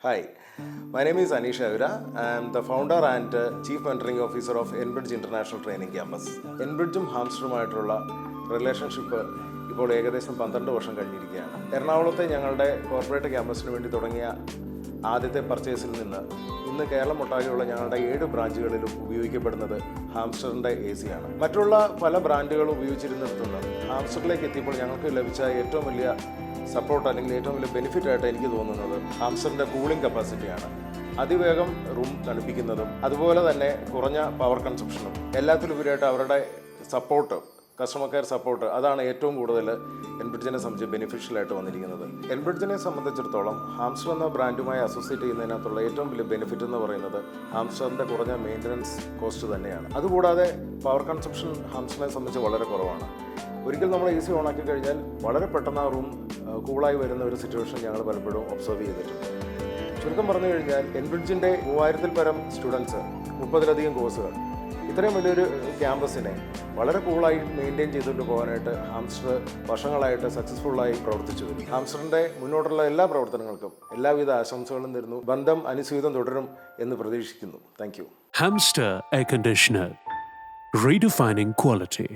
Hi, my name is Anish Avira. I am the founder and Chief Mentoring Officer of Enbridge International Training Campus. എൻബ്രിഡ്ജും ഹാംസ്റ്ററുമായിട്ടുള്ള relationship ഇപ്പോൾ ഏകദേശം 12 വർഷം കഴിഞ്ഞിരിക്കുകയാണ്. എറണാകുളത്തെ ഞങ്ങളുടെ കോർപ്പറേറ്റ് ക്യാമ്പസിന് വേണ്ടി തുടങ്ങിയ ആദ്യത്തെ പർച്ചേസിൽ നിന്ന് ഇന്ന് കേരളം ഒട്ടാകെയുള്ള ഞങ്ങളുടെ 7 ബ്രാഞ്ചുകളിലും ഉപയോഗിക്കപ്പെടുന്നത് ഹാംസ്റ്ററിൻ്റെ AC ആണ്. മറ്റുള്ള പല ബ്രാൻഡുകളും ഉപയോഗിച്ചിരുന്നിടത്തുനിന്ന് ഹാംസ്റ്ററിലേക്ക് എത്തിയപ്പോൾ ഞങ്ങൾക്ക് ലഭിച്ച ഏറ്റവും വലിയ സപ്പോർട്ട് അല്ലെങ്കിൽ ഏറ്റവും വലിയ ബെനിഫിറ്റ് ആയിട്ട് എനിക്ക് തോന്നുന്നത് ഹാംസ്റ്ററിൻ്റെ കൂളിംഗ് കപ്പാസിറ്റിയാണ്. അതിവേഗം റൂം തണുപ്പിക്കുന്നതും അതുപോലെ തന്നെ കുറഞ്ഞ പവർ കൺസപ്ഷനും എല്ലാത്തിലുപരിയായിട്ട് അവരുടെ സപ്പോർട്ട്, കസ്റ്റമർ കെയർ സപ്പോർട്ട്, അതാണ് ഏറ്റവും കൂടുതൽ എൻബ്രിഡ്ജിനെ സംബന്ധിച്ച് ബെനിഫിഷ്യലായിട്ട് വന്നിരിക്കുന്നത്. എൻബ്രിഡ്ജിനെ സംബന്ധിച്ചിടത്തോളം ഹാംസ്റ്റർ എന്ന ബ്രാൻഡുമായി അസോസിയേറ്റ് ചെയ്യുന്നതിനകത്തുള്ള ഏറ്റവും വലിയ ബെനിഫിറ്റ് എന്ന് പറയുന്നത് ഹാംസ്റ്ററിൻ്റെ കുറഞ്ഞ മെയിൻ്റനൻസ് കോസ്റ്റ് തന്നെയാണ്. അതുകൂടാതെ പവർ കൺസപ്ഷൻ ഹാംസ്റ്ററിനെ സംബന്ധിച്ച് വളരെ കുറവാണ്. ഒരിക്കൽ നമ്മൾ AC ഓണാക്കി കഴിഞ്ഞാൽ വളരെ പെട്ടെന്ന് ആ റൂം കൂളായി വരുന്ന ഒരു സിറ്റുവേഷൻ ഞങ്ങൾ പലപ്പോഴും ഒബ്സർവ് ചെയ്തിട്ടുണ്ട്. ചുരുക്കം പറഞ്ഞു കഴിഞ്ഞാൽ എൻബ്രിഡ്ജിൻ്റെ 3000-ൽ പരം സ്റ്റുഡൻസ്, 30-ലധികം കോഴ്സുകൾ, ഇത്രയും വലിയൊരു ക്യാമ്പസിനെ വളരെ കൂളായി മെയിൻറ്റെയിൻ ചെയ്തുകൊണ്ട് പോകാനായിട്ട് ഹാംസ്റ്റർ വർഷങ്ങളായിട്ട് സക്സസ്ഫുള്ളായി പ്രവർത്തിച്ചു വരും. ഹാംസ്റ്ററിൻ്റെ മുന്നോട്ടുള്ള എല്ലാ പ്രവർത്തനങ്ങൾക്കും എല്ലാവിധ ആശംസകളും തരുന്നു. ബന്ധം അനുസ്യൂതം തുടരും എന്ന് പ്രതീക്ഷിക്കുന്നു. Thank you. Hamster Air Conditioner, redefining quality.